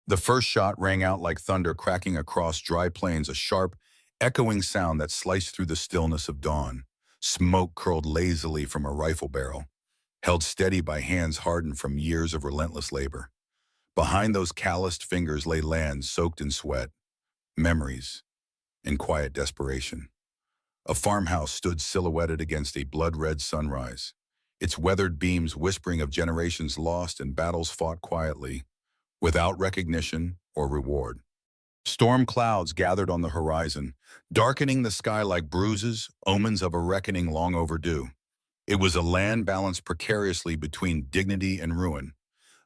The first shot rang out like thunder cracking across dry plains, a sharp, echoing sound that sliced through the stillness of dawn. Smoke curled lazily from a rifle barrel, held steady by hands hardened from years of relentless labor. Behind those calloused fingers lay lands soaked in sweat, memories, and quiet desperation. A farmhouse stood silhouetted against a blood-red sunrise, its weathered beams whispering of generations lost and battles fought quietly, without recognition or reward. Storm clouds gathered on the horizon, darkening the sky like bruises, omens of a reckoning long overdue. It was a land balanced precariously between dignity and ruin,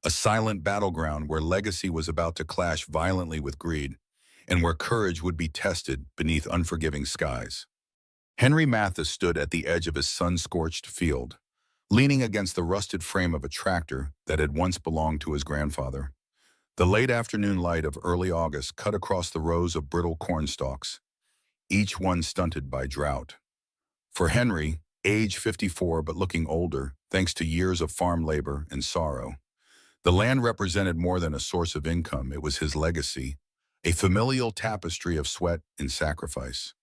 a silent battleground where legacy was about to clash violently with greed, and where courage would be tested beneath unforgiving skies. Henry Mathis stood at the edge of his sun-scorched field, leaning against the rusted frame of a tractor that had once belonged to his grandfather. The late afternoon light of early August cut across the rows of brittle corn stalks, each one stunted by drought. For Henry, age 54 but looking older, thanks to years of farm labor and sorrow, the land represented more than a source of income. It was his legacy, a familial tapestry of sweat and sacrifice.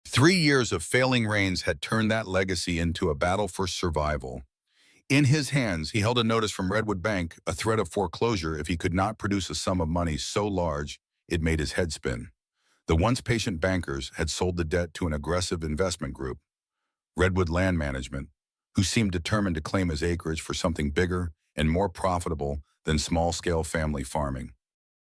3 years of failing rains had turned that legacy into a battle for survival. In his hands, he held a notice from Redwood Bank, a threat of foreclosure if he could not produce a sum of money so large it made his head spin. The once patient bankers had sold the debt to an aggressive investment group, Redwood Land Management, who seemed determined to claim his acreage for something bigger and more profitable than small-scale family farming.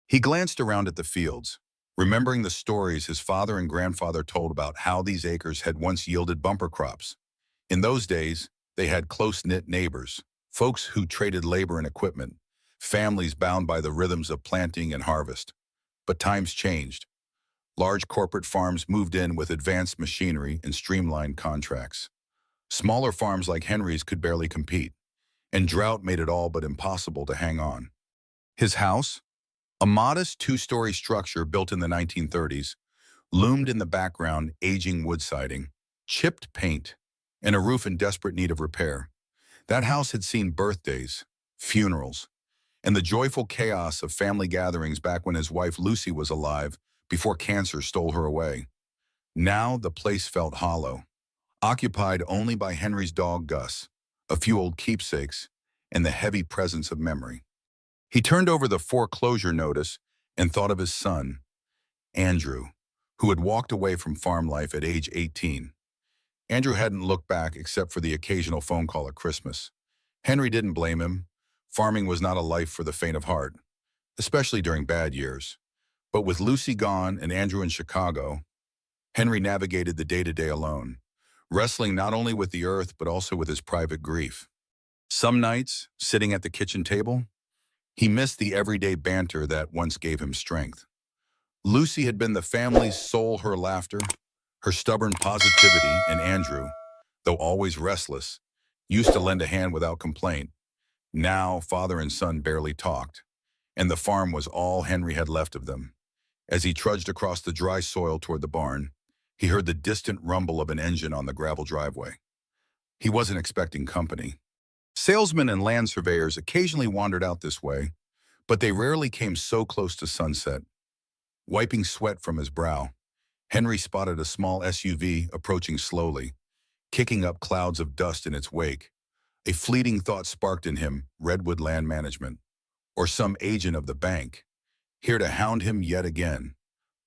He glanced around at the fields, remembering the stories his father and grandfather told about how these acres had once yielded bumper crops. In those days, they had close-knit neighbors, folks who traded labor and equipment, families bound by the rhythms of planting and harvest. But times changed. Large corporate farms moved in with advanced machinery and streamlined contracts. Smaller farms like Henry's could barely compete, and drought made it all but impossible to hang on. His house, a modest two-story structure built in the 1930s, loomed in the background, aging wood siding, chipped paint, and a roof in desperate need of repair. That house had seen birthdays, funerals, and the joyful chaos of family gatherings back when his wife Lucy was alive before cancer stole her away. Now the place felt hollow, occupied only by Henry's dog Gus, a few old keepsakes, and the heavy presence of memory. He turned over the foreclosure notice and thought of his son, Andrew, who had walked away from farm life at age 18. Andrew hadn't looked back except for the occasional phone call at Christmas. Henry didn't blame him. Farming was not a life for the faint of heart, especially during bad years. But with Lucy gone and Andrew in Chicago, Henry navigated the day-to-day alone, wrestling not only with the earth but also with his private grief. Some nights, sitting at the kitchen table, he missed the everyday banter that once gave him strength. Lucy had been the family's soul, her laughter, her stubborn positivity, and Andrew, though always restless, used to lend a hand without complaint. Now, father and son barely talked, and the farm was all Henry had left of them. As he trudged across the dry soil toward the barn, he heard the distant rumble of an engine on the gravel driveway. He wasn't expecting company. Salesmen and land surveyors occasionally wandered out this way, but they rarely came so close to sunset. Wiping sweat from his brow, Henry spotted a small SUV approaching slowly, kicking up clouds of dust in its wake. A fleeting thought sparked in him, Redwood Land Management, or some agent of the bank, here to hound him yet again.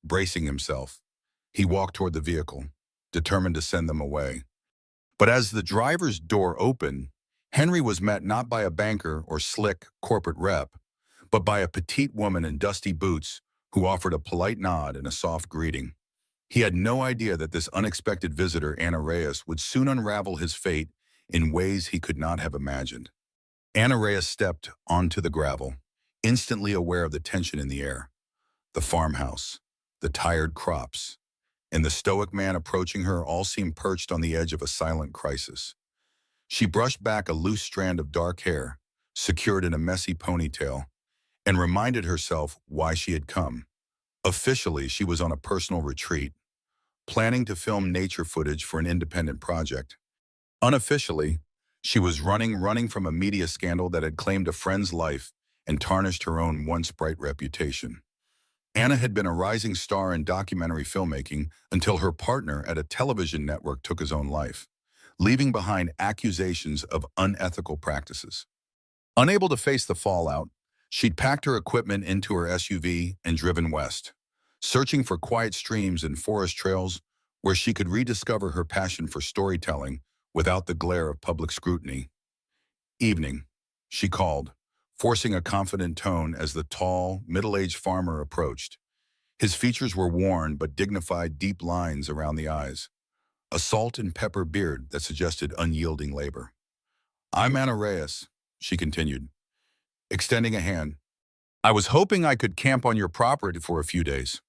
Bracing himself, he walked toward the vehicle, determined to send them away. But as the driver's door opened, Henry was met not by a banker or slick corporate rep, but by a petite woman in dusty boots who offered a polite nod and a soft greeting. He had no idea that this unexpected visitor, Anna Reyes, would soon unravel his fate in ways he could not have imagined. Anna Reyes stepped onto the gravel, instantly aware of the tension in the air. The farmhouse, the tired crops, and the stoic man approaching her all seemed perched on the edge of a silent crisis. She brushed back a loose strand of dark hair, secured in a messy ponytail, and reminded herself why she had come. Officially, she was on a personal retreat, planning to film nature footage for an independent project. Unofficially, she was running from a media scandal that had claimed a friend's life and tarnished her own once bright reputation. Anna had been a rising star in documentary filmmaking until her partner at a television network took his own life, leaving behind accusations of unethical practices. Unable to face the fallout, she'd packed her equipment into her SUV and driven west, searching for quiet streams and forest trails where she could rediscover her passion for storytelling without the glare of public scrutiny. Evening, she called, forcing a confident tone as the tall, middle-aged farmer approached. His features were worn but dignified deep lines around the eyes, a salt and pepper beard that suggested unyielding labor. "I'm Anna Reyes," she continued, extending a hand. "I was hoping I could camp on your property for a few days.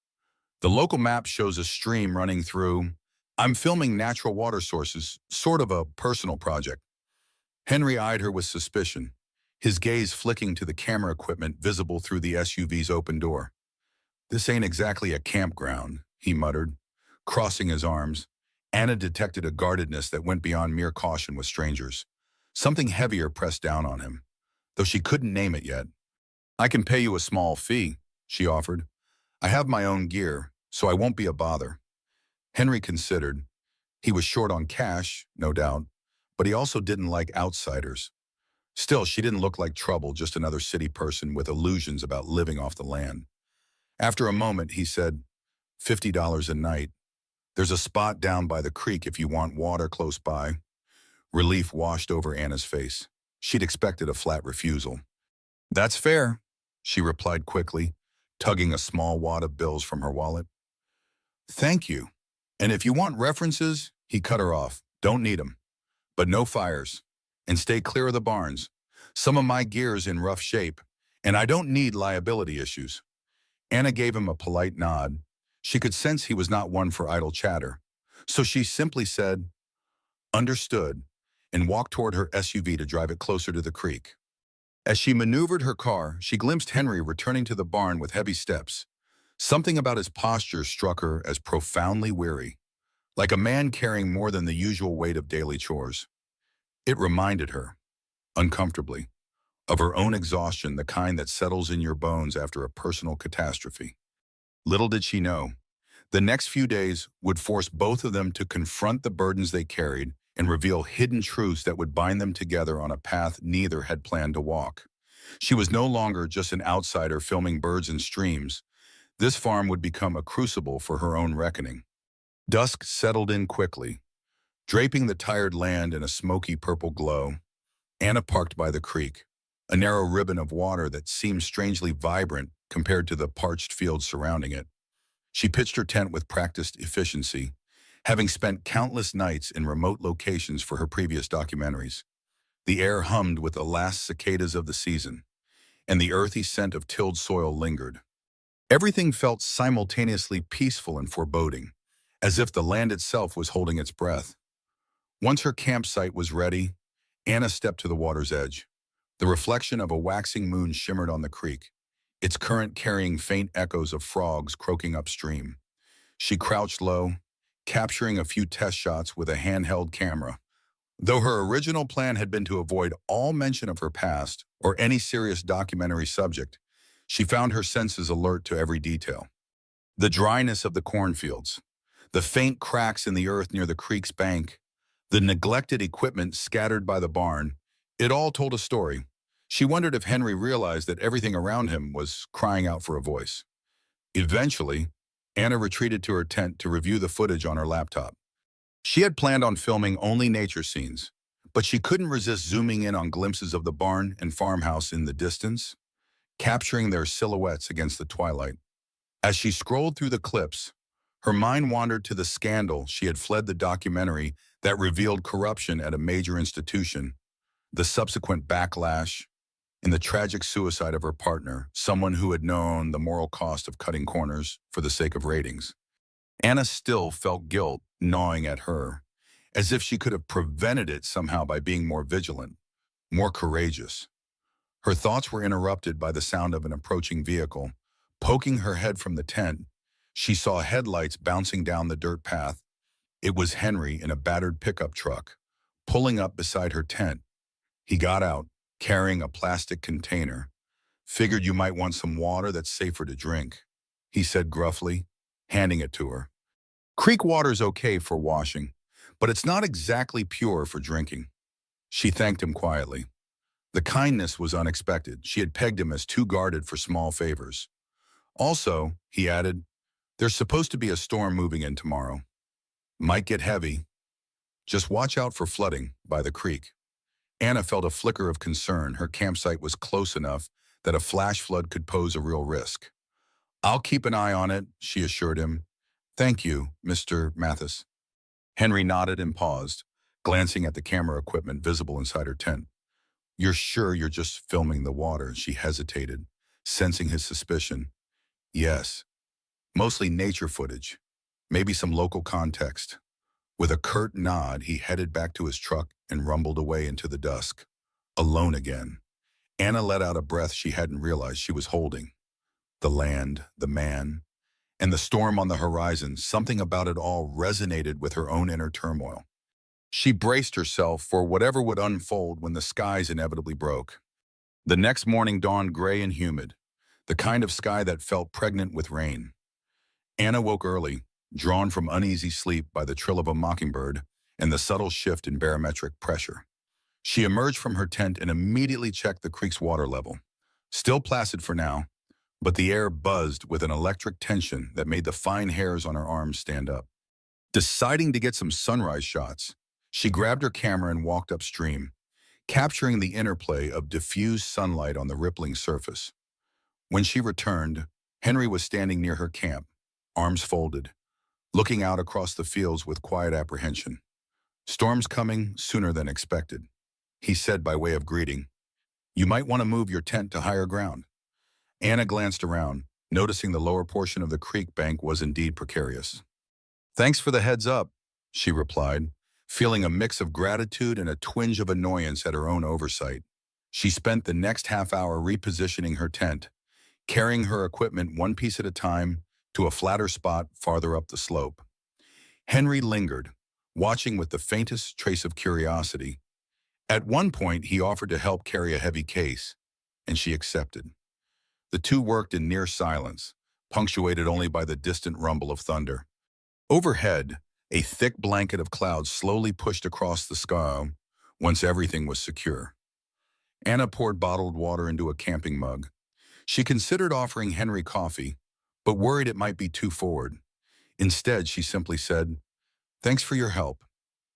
The local map shows a stream running through. I'm filming natural water sources, sort of a personal project." Henry eyed her with suspicion, his gaze flicking to the camera equipment visible through the SUV's open door. "This ain't exactly a campground," he muttered, crossing his arms. Anna detected a guardedness that went beyond mere caution with strangers. Something heavier pressed down on him, though she couldn't name it yet. "I can pay you a small fee," she offered. "I have my own gear, so I won't be a bother." Henry considered. He was short on cash, no doubt, but he also didn't like outsiders. Still, she didn't look like trouble, just another city person with illusions about living off the land. After a moment, he said, "$50 a night. There's a spot down by the creek if you want water close by." Relief washed over Anna's face. She'd expected a flat refusal. "That's fair," she replied quickly, tugging a small wad of bills from her wallet. "Thank you. And if you want references," he cut her off, "don't need 'em. But no fires. And stay clear of the barns. Some of my gear's in rough shape, and I don't need liability issues." Anna gave him a polite nod. She could sense he was not one for idle chatter, so she simply said, "Understood," and walked toward her SUV to drive it closer to the creek. As she maneuvered her car, she glimpsed Henry returning to the barn with heavy steps. Something about his posture struck her as profoundly weary, like a man carrying more than the usual weight of daily chores. It reminded her, uncomfortably, of her own exhaustion, the kind that settles in your bones after a personal catastrophe. Little did she know, the next few days would force both of them to confront the burdens they carried and reveal hidden truths that would bind them together on a path neither had planned to walk. She was no longer just an outsider filming birds and streams. This farm would become a crucible for her own reckoning. Dusk settled in quickly, draping the tired land in a smoky purple glow. Anna parked by the creek, a narrow ribbon of water that seemed strangely vibrant compared to the parched fields surrounding it. She pitched her tent with practiced efficiency, having spent countless nights in remote locations for her previous documentaries. The air hummed with the last cicadas of the season, and the earthy scent of tilled soil lingered. Everything felt simultaneously peaceful and foreboding, as if the land itself was holding its breath. Once her campsite was ready, Anna stepped to the water's edge. The reflection of a waxing moon shimmered on the creek, its current carrying faint echoes of frogs croaking upstream. She crouched low, capturing a few test shots with a handheld camera. Though her original plan had been to avoid all mention of her past or any serious documentary subject, she found her senses alert to every detail. The dryness of the cornfields, the faint cracks in the earth near the creek's bank, the neglected equipment scattered by the barn, it all told a story. She wondered if Henry realized that everything around him was crying out for a voice. Eventually, Anna retreated to her tent to review the footage on her laptop. She had planned on filming only nature scenes, but she couldn't resist zooming in on glimpses of the barn and farmhouse in the distance, capturing their silhouettes against the twilight. As she scrolled through the clips, her mind wandered to the scandal she had fled the documentary that revealed corruption at a major institution, the subsequent backlash, and the tragic suicide of her partner, someone who had known the moral cost of cutting corners for the sake of ratings. Anna still felt guilt gnawing at her, as if she could have prevented it somehow by being more vigilant, more courageous. Her thoughts were interrupted by the sound of an approaching vehicle. Poking her head from the tent, she saw headlights bouncing down the dirt path. It was Henry in a battered pickup truck, pulling up beside her tent. He got out, carrying a plastic container. Figured you might want some water that's safer to drink, he said gruffly, handing it to her. Creek water's okay for washing, but it's not exactly pure for drinking. She thanked him quietly. The kindness was unexpected. She had pegged him as too guarded for small favors. Also, he added, there's supposed to be a storm moving in tomorrow. Might get heavy. Just watch out for flooding by the creek. Anna felt a flicker of concern. Her campsite was close enough that a flash flood could pose a real risk. I'll keep an eye on it, she assured him. Thank you, Mr. Mathis. Henry nodded and paused, glancing at the camera equipment visible inside her tent. You're sure you're just filming the water? She hesitated, sensing his suspicion. Yes, mostly nature footage, maybe some local context. With a curt nod, he headed back to his truck and rumbled away into the dusk. Alone again. Anna let out a breath she hadn't realized she was holding. The land, the man, and the storm on the horizon, something about it all resonated with her own inner turmoil. She braced herself for whatever would unfold when the skies inevitably broke. The next morning dawned gray and humid, the kind of sky that felt pregnant with rain. Anna woke early, drawn from uneasy sleep by the trill of a mockingbird and the subtle shift in barometric pressure. She emerged from her tent and immediately checked the creek's water level. Still placid for now, but the air buzzed with an electric tension that made the fine hairs on her arms stand up. Deciding to get some sunrise shots, she grabbed her camera and walked upstream, capturing the interplay of diffused sunlight on the rippling surface. When she returned, Henry was standing near her camp, arms folded, looking out across the fields with quiet apprehension. Storm's coming sooner than expected, he said by way of greeting. You might want to move your tent to higher ground. Anna glanced around, noticing the lower portion of the creek bank was indeed precarious. Thanks for the heads up, she replied, feeling a mix of gratitude and a twinge of annoyance at her own oversight. She spent the next half hour repositioning her tent, carrying her equipment one piece at a time to a flatter spot farther up the slope. Henry lingered, watching with the faintest trace of curiosity. At one point, he offered to help carry a heavy case, and she accepted. The two worked in near silence, punctuated only by the distant rumble of thunder. Overhead, a thick blanket of clouds slowly pushed across the sky once everything was secure. Anna poured bottled water into a camping mug. She considered offering Henry coffee, but worried it might be too forward. Instead, she simply said, "Thanks for your help,"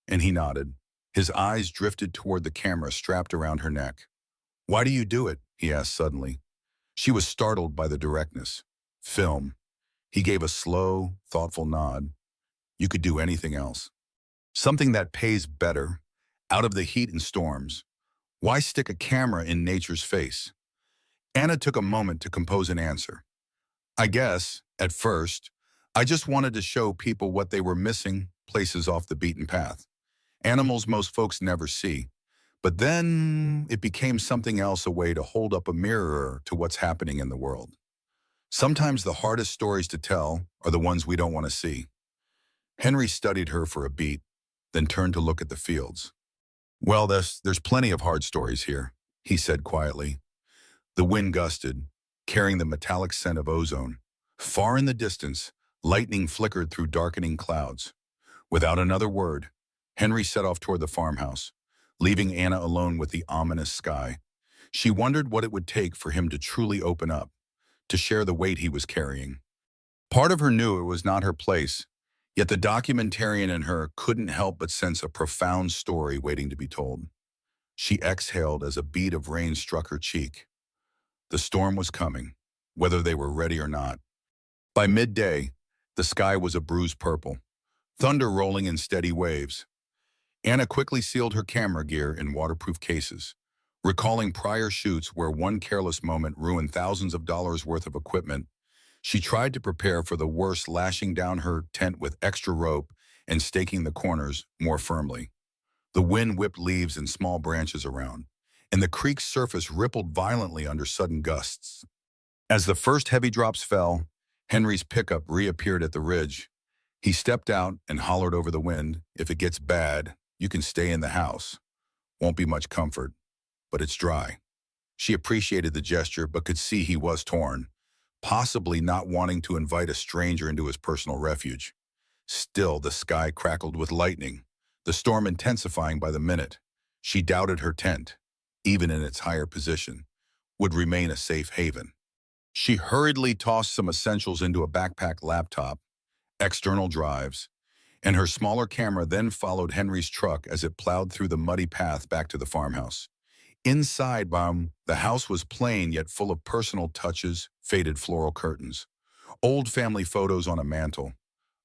and he nodded. His eyes drifted toward the camera strapped around her neck. Why do you do it? He asked suddenly. She was startled by the directness. Film. He gave a slow, thoughtful nod. You could do anything else. Something that pays better, out of the heat and storms. Why stick a camera in nature's face? Anna took a moment to compose an answer. I guess, at first, I just wanted to show people what they were missing, places off the beaten path. Animals most folks never see. But then it became something else, a way to hold up a mirror to what's happening in the world. Sometimes the hardest stories to tell are the ones we don't want to see. Henry studied her for a beat, then turned to look at the fields. Well, there's plenty of hard stories here, he said quietly. The wind gusted, carrying the metallic scent of ozone. Far in the distance, lightning flickered through darkening clouds. Without another word, Henry set off toward the farmhouse, leaving Anna alone with the ominous sky. She wondered what it would take for him to truly open up, to share the weight he was carrying. Part of her knew it was not her place, yet the documentarian in her couldn't help but sense a profound story waiting to be told. She exhaled as a bead of rain struck her cheek. The storm was coming, whether they were ready or not. By midday, the sky was a bruised purple, thunder rolling in steady waves. Anna quickly sealed her camera gear in waterproof cases, recalling prior shoots where one careless moment ruined thousands of dollars worth of equipment. She tried to prepare for the worst, lashing down her tent with extra rope and staking the corners more firmly. The wind whipped leaves and small branches around, and the creek's surface rippled violently under sudden gusts. As the first heavy drops fell, Henry's pickup reappeared at the ridge. He stepped out and hollered over the wind, "If it gets bad, you can stay in the house. Won't be much comfort, but it's dry." She appreciated the gesture but could see he was torn, possibly not wanting to invite a stranger into his personal refuge. Still, the sky crackled with lightning, the storm intensifying by the minute. She doubted her tent, even in its higher position, would remain a safe haven. She hurriedly tossed some essentials into a backpack laptop, external drives, and her smaller camera then followed Henry's truck as it plowed through the muddy path back to the farmhouse. Inside, the house was plain yet full of personal touches, faded floral curtains, old family photos on a mantel,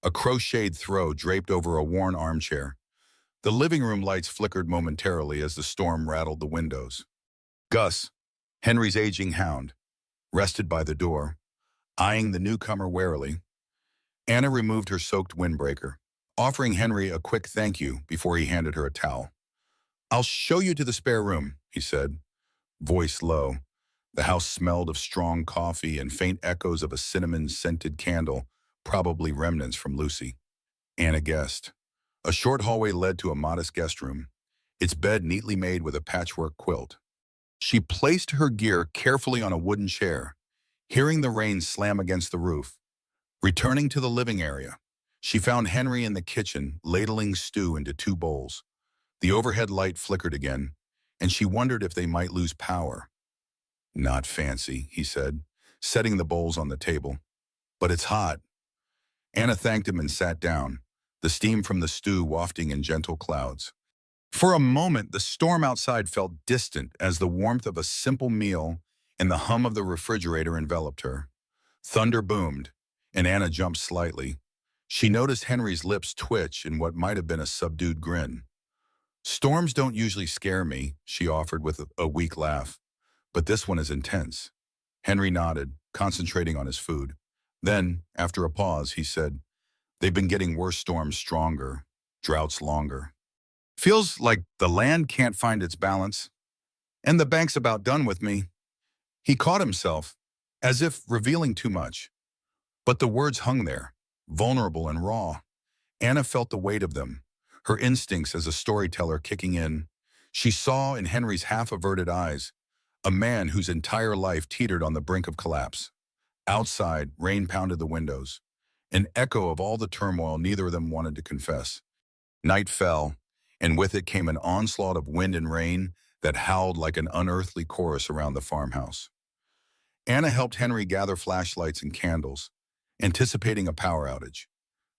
a crocheted throw draped over a worn armchair. The living room lights flickered momentarily as the storm rattled the windows. Gus, Henry's aging hound, rested by the door, eyeing the newcomer warily. Anna removed her soaked windbreaker, offering Henry a quick thank you before he handed her a towel. "I'll show you to the spare room," he said, voice low. The house smelled of strong coffee and faint echoes of a cinnamon-scented candle, probably remnants from Lucy. Anna guessed. A short hallway led to a modest guest room, its bed neatly made with a patchwork quilt. She placed her gear carefully on a wooden chair, hearing the rain slam against the roof. Returning to the living area, she found Henry in the kitchen ladling stew into 2 bowls. The overhead light flickered again, and she wondered if they might lose power. "Not fancy," he said, setting the bowls on the table. "But it's hot." Anna thanked him and sat down, the steam from the stew wafting in gentle clouds. For a moment, the storm outside felt distant as the warmth of a simple meal and the hum of the refrigerator enveloped her. Thunder boomed, and Anna jumped slightly. She noticed Henry's lips twitch in what might have been a subdued grin. "Storms don't usually scare me," she offered with a weak laugh, "but this one is intense." Henry nodded, concentrating on his food. Then, after a pause, he said, "They've been getting worse storms stronger, droughts longer. Feels like the land can't find its balance, and the bank's about done with me." He caught himself, as if revealing too much. But the words hung there, vulnerable and raw. Anna felt the weight of them, her instincts as a storyteller kicking in. She saw in Henry's half-averted eyes a man whose entire life teetered on the brink of collapse. Outside, rain pounded the windows, an echo of all the turmoil neither of them wanted to confess. Night fell, and with it came an onslaught of wind and rain that howled like an unearthly chorus around the farmhouse. Anna helped Henry gather flashlights and candles, anticipating a power outage.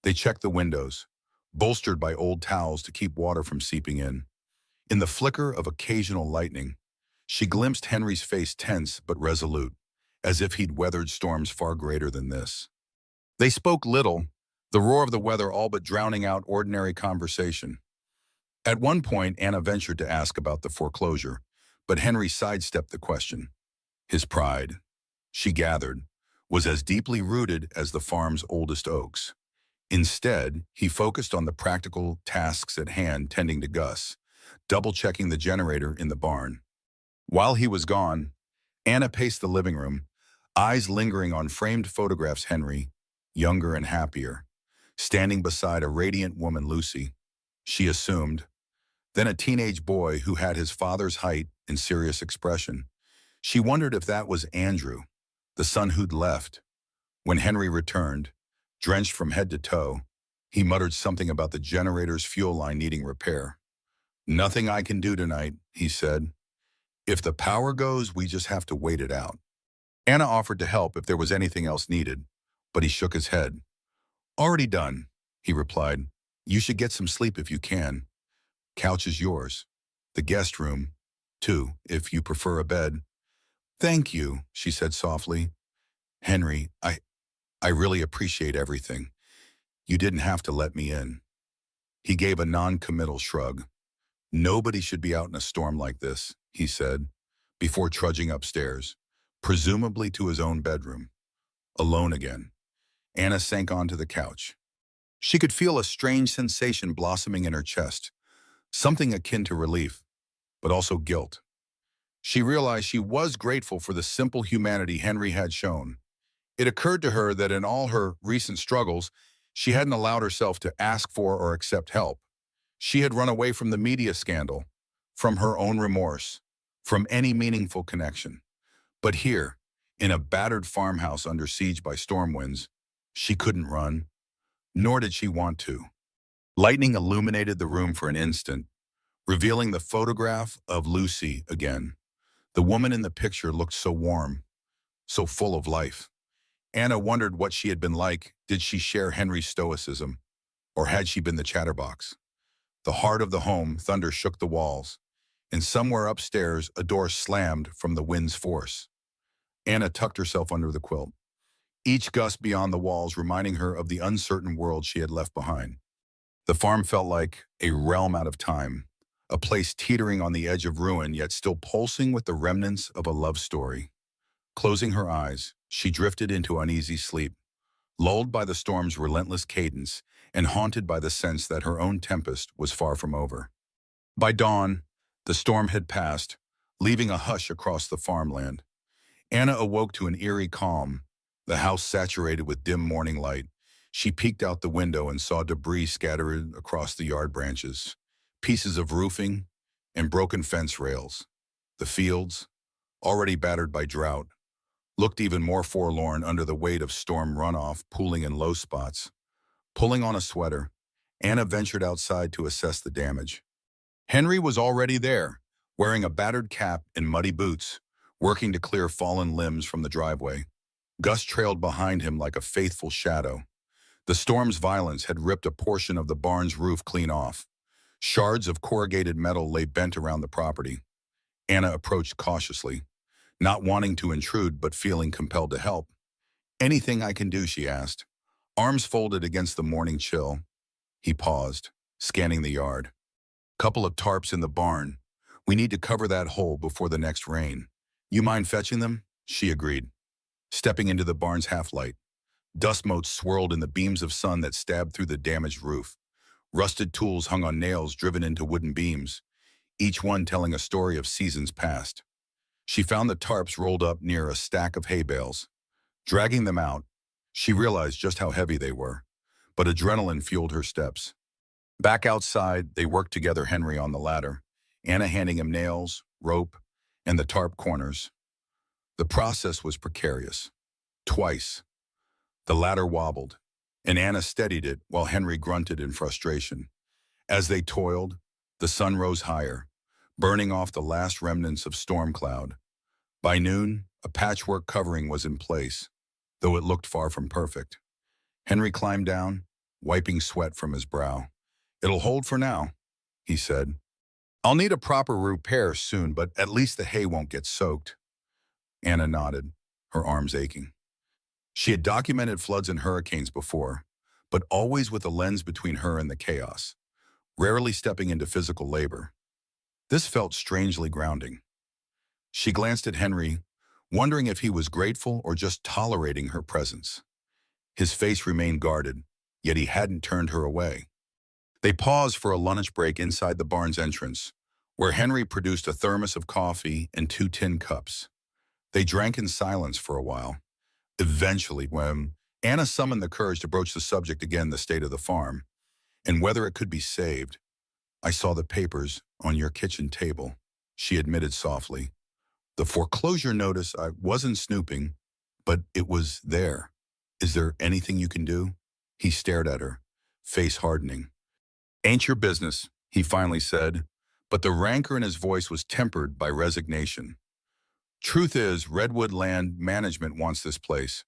They checked the windows, bolstered by old towels to keep water from seeping in. In the flicker of occasional lightning, she glimpsed Henry's face tense but resolute, as if he'd weathered storms far greater than this. They spoke little, the roar of the weather all but drowning out ordinary conversation. At one point, Anna ventured to ask about the foreclosure, but Henry sidestepped the question. His pride, she gathered, was as deeply rooted as the farm's oldest oaks. Instead, he focused on the practical tasks at hand tending to Gus, double-checking the generator in the barn. While he was gone, Anna paced the living room, eyes lingering on framed photographs Henry, younger and happier, standing beside a radiant woman Lucy, she assumed, then a teenage boy who had his father's height and serious expression. She wondered if that was Andrew, the son who'd left. When Henry returned, drenched from head to toe, he muttered something about the generator's fuel line needing repair. "Nothing I can do tonight," he said. "If the power goes, we just have to wait it out." Anna offered to help if there was anything else needed, but he shook his head. "Already done," he replied. "You should get some sleep if you can. Couch is yours. The guest room, too, if you prefer a bed." "Thank you," she said softly. "Henry, I really appreciate everything. You didn't have to let me in." He gave a non-committal shrug. "Nobody should be out in a storm like this," he said, before trudging upstairs, presumably to his own bedroom. Alone again, Anna sank onto the couch. She could feel a strange sensation blossoming in her chest, something akin to relief, but also guilt. She realized she was grateful for the simple humanity Henry had shown. It occurred to her that in all her recent struggles, she hadn't allowed herself to ask for or accept help. She had run away from the media scandal, from her own remorse, from any meaningful connection. But here, in a battered farmhouse under siege by storm winds, she couldn't run, nor did she want to. Lightning illuminated the room for an instant, revealing the photograph of Lucy again. The woman in the picture looked so warm, so full of life. Anna wondered what she had been like. Did she share Henry's stoicism, or had she been the chatterbox? The heart of the home, thunder shook the walls, and somewhere upstairs a door slammed from the wind's force. Anna tucked herself under the quilt, each gust beyond the walls reminding her of the uncertain world she had left behind. The farm felt like a realm out of time, a place teetering on the edge of ruin yet still pulsing with the remnants of a love story. Closing her eyes, she drifted into uneasy sleep, lulled by the storm's relentless cadence and haunted by the sense that her own tempest was far from over. By dawn, the storm had passed, leaving a hush across the farmland. Anna awoke to an eerie calm, the house saturated with dim morning light. She peeked out the window and saw debris scattered across the yard branches, pieces of roofing and broken fence rails. The fields, already battered by drought, looked even more forlorn under the weight of storm runoff pooling in low spots. Pulling on a sweater, Anna ventured outside to assess the damage. Henry was already there, wearing a battered cap and muddy boots, working to clear fallen limbs from the driveway. Gus trailed behind him like a faithful shadow. The storm's violence had ripped a portion of the barn's roof clean off. Shards of corrugated metal lay bent around the property. Anna approached cautiously, not wanting to intrude but feeling compelled to help. "Anything I can do?" she asked. Arms folded against the morning chill. He paused, scanning the yard. "Couple of tarps in the barn. We need to cover that hole before the next rain. You mind fetching them?" She agreed, stepping into the barn's half-light. Dust motes swirled in the beams of sun that stabbed through the damaged roof. Rusted tools hung on nails driven into wooden beams, each one telling a story of seasons past. She found the tarps rolled up near a stack of hay bales. Dragging them out, she realized just how heavy they were, but adrenaline fueled her steps. Back outside, they worked together, Henry on the ladder, Anna handing him nails, rope, and the tarp corners. The process was precarious. Twice, the ladder wobbled, and Anna steadied it while Henry grunted in frustration. As they toiled, the sun rose higher, burning off the last remnants of storm cloud. By noon, a patchwork covering was in place, though it looked far from perfect. Henry climbed down, wiping sweat from his brow. "It'll hold for now," he said. "I'll need a proper repair soon, but at least the hay won't get soaked." Anna nodded, her arms aching. She had documented floods and hurricanes before, but always with a lens between her and the chaos, rarely stepping into physical labor. This felt strangely grounding. She glanced at Henry, wondering if he was grateful or just tolerating her presence. His face remained guarded, yet he hadn't turned her away. They paused for a lunch break inside the barn's entrance, where Henry produced a thermos of coffee and 2 tin cups. They drank in silence for a while. Eventually, when Anna summoned the courage to broach the subject again, the state of the farm, and whether it could be saved. "I saw the papers on your kitchen table," she admitted softly. "The foreclosure notice, I wasn't snooping, but it was there. Is there anything you can do?" He stared at her, face hardening. "Ain't your business," he finally said, but the rancor in his voice was tempered by resignation. "Truth is, Redwood Land Management wants this place.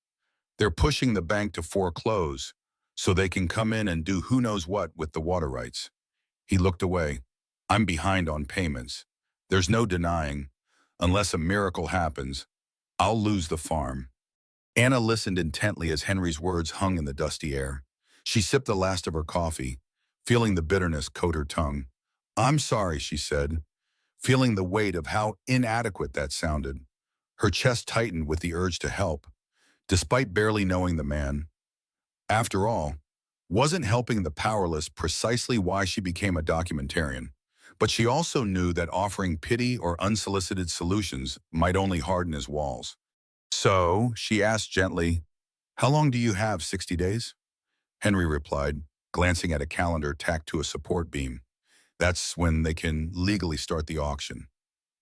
They're pushing the bank to foreclose so they can come in and do who knows what with the water rights." He looked away. "I'm behind on payments. There's no denying. Unless a miracle happens, I'll lose the farm." Anna listened intently as Henry's words hung in the dusty air. She sipped the last of her coffee, feeling the bitterness coat her tongue. "I'm sorry," she said, feeling the weight of how inadequate that sounded. Her chest tightened with the urge to help, despite barely knowing the man. After all, wasn't helping the powerless precisely why she became a documentarian? But she also knew that offering pity or unsolicited solutions might only harden his walls. "So," she asked gently, "how long do you have, 60 days? Henry replied, glancing at a calendar tacked to a support beam. "That's when they can legally start the auction."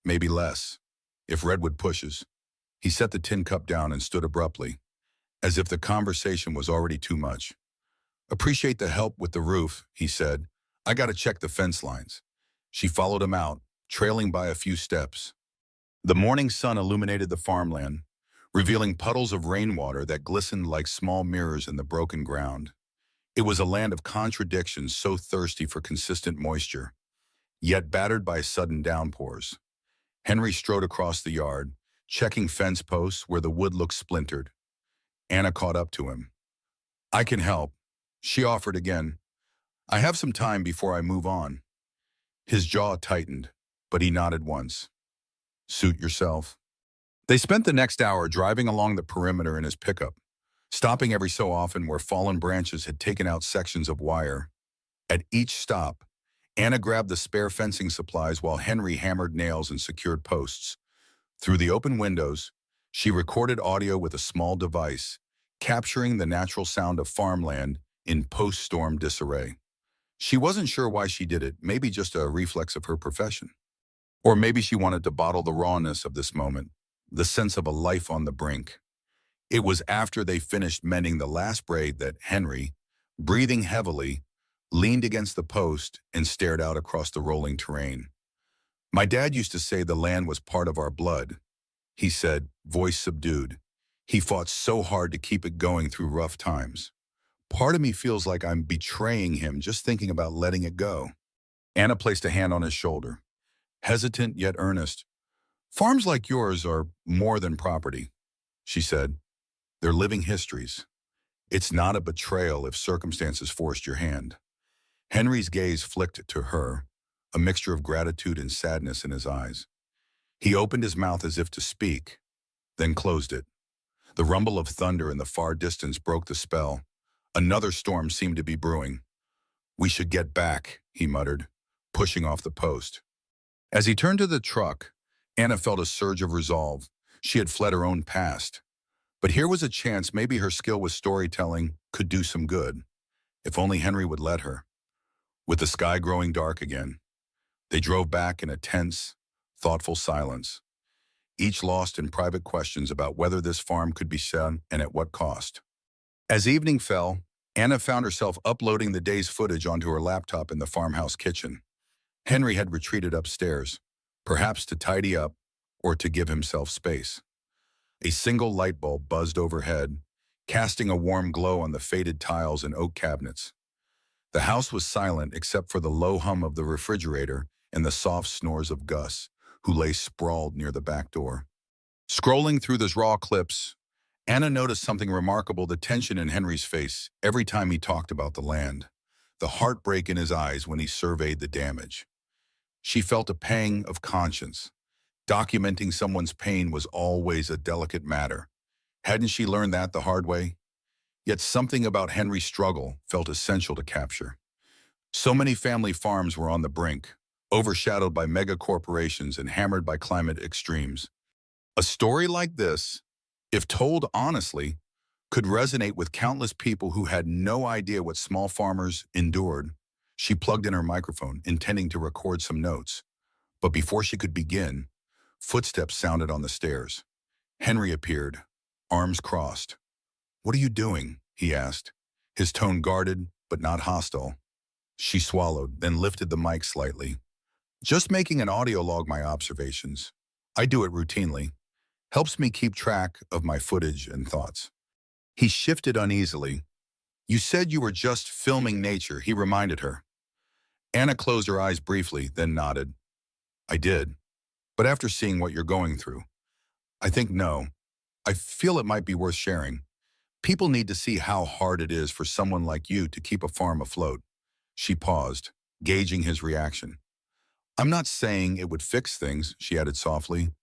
maybe less. If Redwood pushes. He set the tin cup down and stood abruptly, as if the conversation was already too much. Appreciate the help with the roof, he said. I gotta check the fence lines. She followed him out, trailing by a few steps. The morning sun illuminated the farmland, revealing puddles of rainwater that glistened like small mirrors in the broken ground. It was a land of contradictions, so thirsty for consistent moisture, yet battered by sudden downpours. Henry strode across the yard, checking fence posts where the wood looked splintered. Anna caught up to him. I can help, she offered again. I have some time before I move on. His jaw tightened, but he nodded once. Suit yourself. They spent the next hour driving along the perimeter in his pickup, stopping every so often where fallen branches had taken out sections of wire. At each stop, Anna grabbed the spare fencing supplies while Henry hammered nails and secured posts. Through the open windows, she recorded audio with a small device, capturing the natural sound of farmland in post-storm disarray. She wasn't sure why she did it, maybe just a reflex of her profession. Or maybe she wanted to bottle the rawness of this moment, the sense of a life on the brink. It was after they finished mending the last braid that Henry, breathing heavily, leaned against the post and stared out across the rolling terrain. My dad used to say the land was part of our blood, he said, voice subdued. He fought so hard to keep it going through rough times. Part of me feels like I'm betraying him just thinking about letting it go. Anna placed a hand on his shoulder, hesitant yet earnest. Farms like yours are more than property, she said. They're living histories. It's not a betrayal if circumstances forced your hand. Henry's gaze flicked to her, a mixture of gratitude and sadness in his eyes. He opened his mouth as if to speak, then closed it. The rumble of thunder in the far distance broke the spell. Another storm seemed to be brewing. We should get back, he muttered, pushing off the post. As he turned to the truck, Anna felt a surge of resolve. She had fled her own past. But here was a chance maybe her skill with storytelling could do some good. If only Henry would let her. With the sky growing dark again, they drove back in a tense, thoughtful silence, each lost in private questions about whether this farm could be sold and at what cost. As evening fell, Anna found herself uploading the day's footage onto her laptop in the farmhouse kitchen. Henry had retreated upstairs, perhaps to tidy up or to give himself space. A single light bulb buzzed overhead, casting a warm glow on the faded tiles and oak cabinets. The house was silent except for the low hum of the refrigerator and the soft snores of Gus, who lay sprawled near the back door. Scrolling through those raw clips, Anna noticed something remarkable, the tension in Henry's face every time he talked about the land, the heartbreak in his eyes when he surveyed the damage. She felt a pang of conscience. Documenting someone's pain was always a delicate matter. Hadn't she learned that the hard way? Yet something about Henry's struggle felt essential to capture. So many family farms were on the brink, overshadowed by mega corporations and hammered by climate extremes. A story like this, if told honestly, could resonate with countless people who had no idea what small farmers endured. She plugged in her microphone, intending to record some notes. But before she could begin, footsteps sounded on the stairs. Henry appeared, arms crossed. "What are you doing?" he asked, his tone guarded but not hostile. She swallowed, then lifted the mic slightly. "Just making an audio log my observations. I do it routinely. Helps me keep track of my footage and thoughts." He shifted uneasily. "You said you were just filming nature," he reminded her. Anna closed her eyes briefly, then nodded. "I did. But after seeing what you're going through, I think no. I feel it might be worth sharing. People need to see how hard it is for someone like you to keep a farm afloat." She paused, gauging his reaction. "I'm not saying it would fix things," she added softly,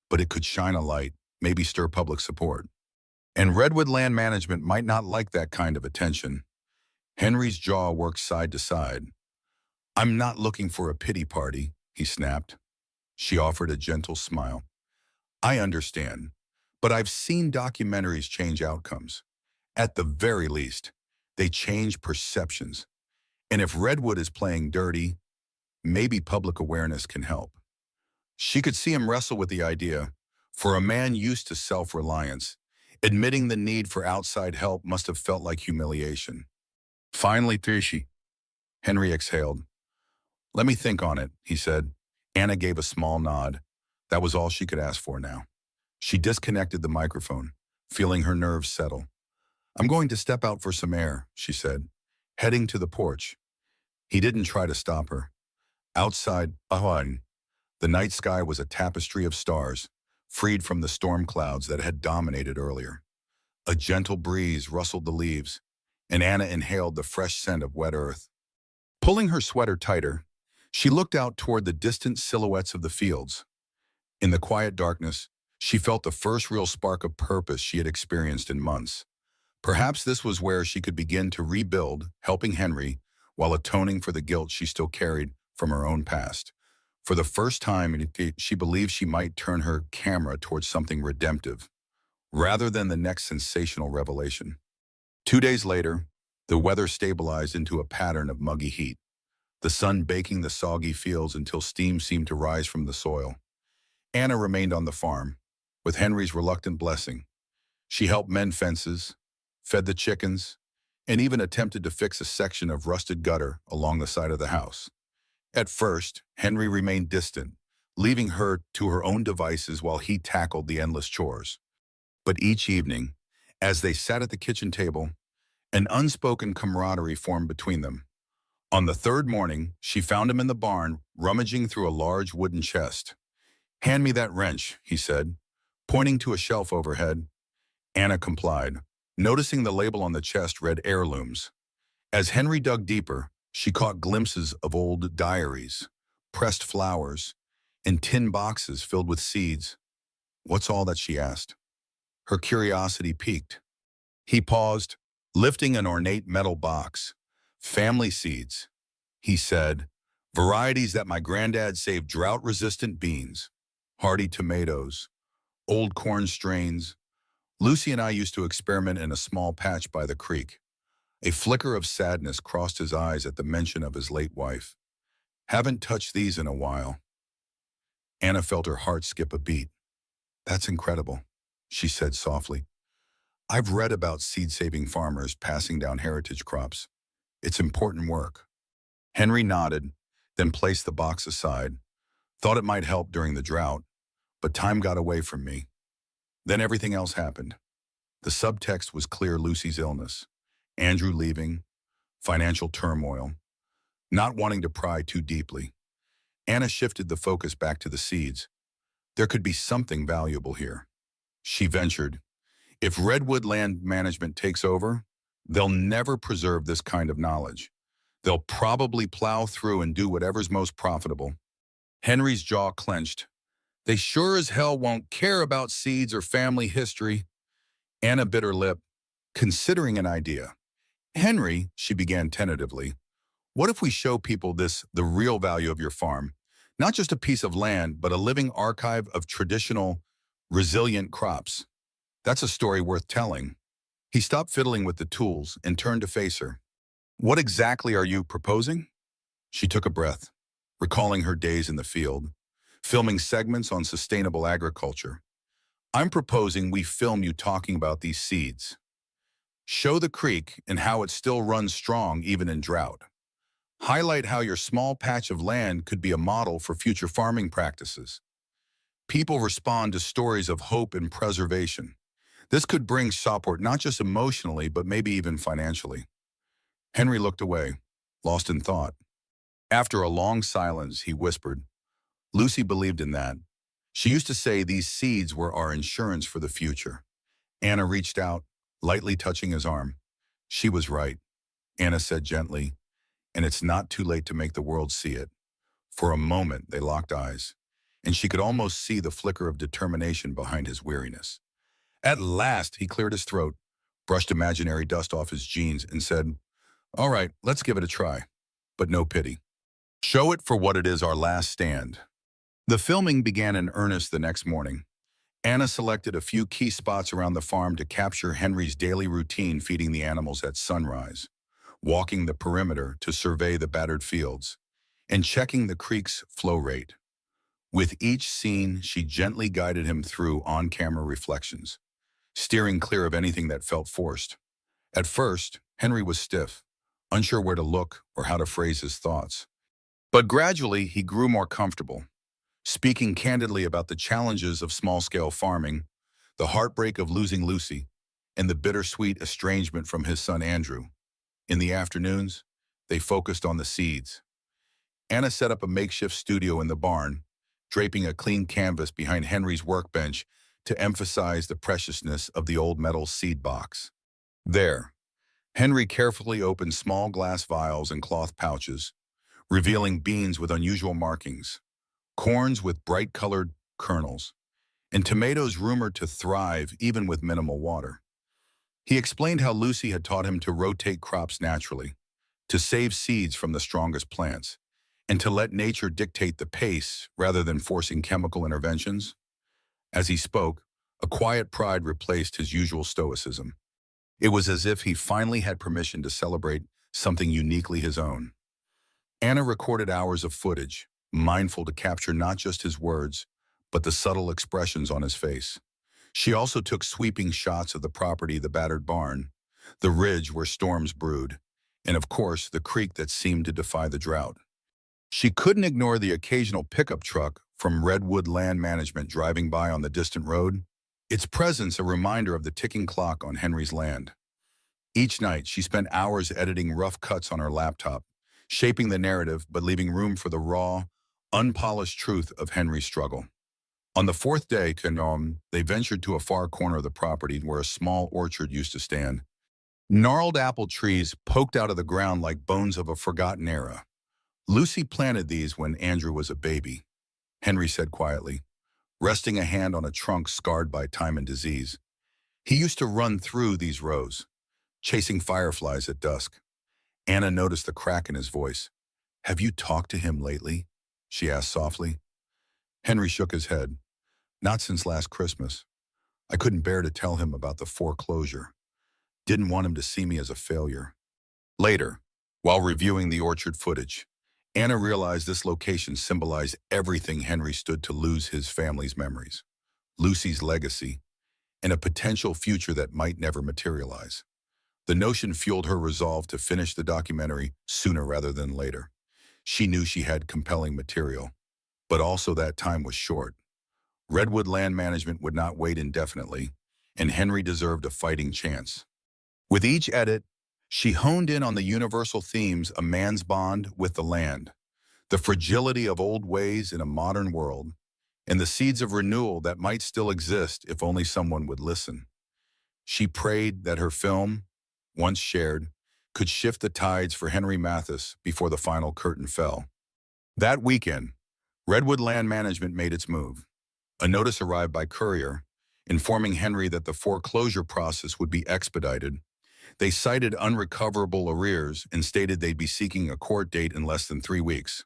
"but it could shine a light, maybe stir public support. And Redwood Land Management might not like that kind of attention." Henry's jaw worked side to side. "I'm not looking for a pity party," he snapped. She offered a gentle smile. "I understand, but I've seen documentaries change outcomes. At the very least, they change perceptions. And if Redwood is playing dirty, maybe public awareness can help." She could see him wrestle with the idea. For a man used to self-reliance, admitting the need for outside help must have felt like humiliation. Finally, Tishy, Henry exhaled. Let me think on it, he said. Anna gave a small nod. That was all she could ask for now. She disconnected the microphone, feeling her nerves settle. I'm going to step out for some air, she said, heading to the porch. He didn't try to stop her. Outside, Ahuan, the night sky was a tapestry of stars, freed from the storm clouds that had dominated earlier. A gentle breeze rustled the leaves, and Anna inhaled the fresh scent of wet earth. Pulling her sweater tighter, she looked out toward the distant silhouettes of the fields. In the quiet darkness, she felt the first real spark of purpose she had experienced in months. Perhaps this was where she could begin to rebuild, helping Henry, while atoning for the guilt she still carried from her own past. For the first time, she believed she might turn her camera towards something redemptive, rather than the next sensational revelation. 2 days later, the weather stabilized into a pattern of muggy heat, the sun baking the soggy fields until steam seemed to rise from the soil. Anna remained on the farm, with Henry's reluctant blessing. She helped mend fences, fed the chickens, and even attempted to fix a section of rusted gutter along the side of the house. At first, Henry remained distant, leaving her to her own devices while he tackled the endless chores. But each evening, as they sat at the kitchen table, an unspoken camaraderie formed between them. On the third morning, she found him in the barn, rummaging through a large wooden chest. Hand me that wrench, he said, pointing to a shelf overhead. Anna complied, noticing the label on the chest read heirlooms. As Henry dug deeper, she caught glimpses of old diaries, pressed flowers, and tin boxes filled with seeds. What's all that, she asked. Her curiosity piqued. He paused, lifting an ornate metal box. Family seeds, he said, varieties that my granddad saved drought-resistant beans, hardy tomatoes, old corn strains. Lucy and I used to experiment in a small patch by the creek. A flicker of sadness crossed his eyes at the mention of his late wife. Haven't touched these in a while. Anna felt her heart skip a beat. That's incredible, she said softly. I've read about seed-saving farmers passing down heritage crops. It's important work. Henry nodded, then placed the box aside. Thought it might help during the drought, but time got away from me. Then everything else happened. The subtext was clear: Lucy's illness, Andrew leaving, financial turmoil, not wanting to pry too deeply. Anna shifted the focus back to the seeds. There could be something valuable here. She ventured, if Redwood Land Management takes over, they'll never preserve this kind of knowledge. They'll probably plow through and do whatever's most profitable. Henry's jaw clenched. They sure as hell won't care about seeds or family history. Anna bit her lip, considering an idea. Henry, she began tentatively, what if we show people the real value of your farm? Not just a piece of land, but a living archive of traditional, resilient crops. That's a story worth telling. He stopped fiddling with the tools and turned to face her. What exactly are you proposing? She took a breath, recalling her days in the field, filming segments on sustainable agriculture. I'm proposing we film you talking about these seeds. Show the creek and how it still runs strong even in drought. Highlight how your small patch of land could be a model for future farming practices. People respond to stories of hope and preservation. This could bring support not just emotionally, but maybe even financially. Henry looked away, lost in thought. After a long silence, he whispered, Lucy believed in that. She used to say these seeds were our insurance for the future. Anna reached out, lightly touching his arm. She was right, Anna said gently, and it's not too late to make the world see it. For a moment, they locked eyes, and she could almost see the flicker of determination behind his weariness. At last, he cleared his throat, brushed imaginary dust off his jeans, and said, all right, let's give it a try, but no pity. Show it for what it is, our last stand. The filming began in earnest the next morning. Anna selected a few key spots around the farm to capture Henry's daily routine, feeding the animals at sunrise, walking the perimeter to survey the battered fields, and checking the creek's flow rate. With each scene, she gently guided him through on-camera reflections, steering clear of anything that felt forced. At first, Henry was stiff, unsure where to look or how to phrase his thoughts. But gradually, he grew more comfortable, speaking candidly about the challenges of small-scale farming, the heartbreak of losing Lucy, and the bittersweet estrangement from his son Andrew. In the afternoons, they focused on the seeds. Anna set up a makeshift studio in the barn, draping a clean canvas behind Henry's workbench to emphasize the preciousness of the old metal seed box. There, Henry carefully opened small glass vials and cloth pouches, revealing beans with unusual markings, corns with bright-colored kernels, and tomatoes rumored to thrive even with minimal water. He explained how Lucy had taught him to rotate crops naturally, to save seeds from the strongest plants, and to let nature dictate the pace rather than forcing chemical interventions. As he spoke, a quiet pride replaced his usual stoicism. It was as if he finally had permission to celebrate something uniquely his own. Anna recorded hours of footage, mindful to capture not just his words, but the subtle expressions on his face. She also took sweeping shots of the property, the battered barn, the ridge where storms brewed, and of course, the creek that seemed to defy the drought. She couldn't ignore the occasional pickup truck from Redwood Land Management driving by on the distant road, its presence a reminder of the ticking clock on Henry's land. Each night, she spent hours editing rough cuts on her laptop, shaping the narrative but leaving room for the raw, unpolished truth of Henry's struggle. On the fourth day, they ventured to a far corner of the property where a small orchard used to stand. Gnarled apple trees poked out of the ground like bones of a forgotten era. Lucy planted these when Andrew was a baby, Henry said quietly, resting a hand on a trunk scarred by time and disease. He used to run through these rows, chasing fireflies at dusk. Anna noticed the crack in his voice. "Have you talked to him lately?" she asked softly. Henry shook his head. "Not since last Christmas. I couldn't bear to tell him about the foreclosure. Didn't want him to see me as a failure." Later, while reviewing the orchard footage, Anna realized this location symbolized everything Henry stood to lose: his family's memories, Lucy's legacy, and a potential future that might never materialize. The notion fueled her resolve to finish the documentary sooner rather than later. She knew she had compelling material, but also that time was short. Redwood Land Management would not wait indefinitely, and Henry deserved a fighting chance. With each edit, she honed in on the universal themes: a man's bond with the land, the fragility of old ways in a modern world, and the seeds of renewal that might still exist if only someone would listen. She prayed that her film, once shared, could shift the tides for Henry Mathis before the final curtain fell. That weekend, Redwood Land Management made its move. A notice arrived by courier, informing Henry that the foreclosure process would be expedited. They cited unrecoverable arrears and stated they'd be seeking a court date in less than 3 weeks.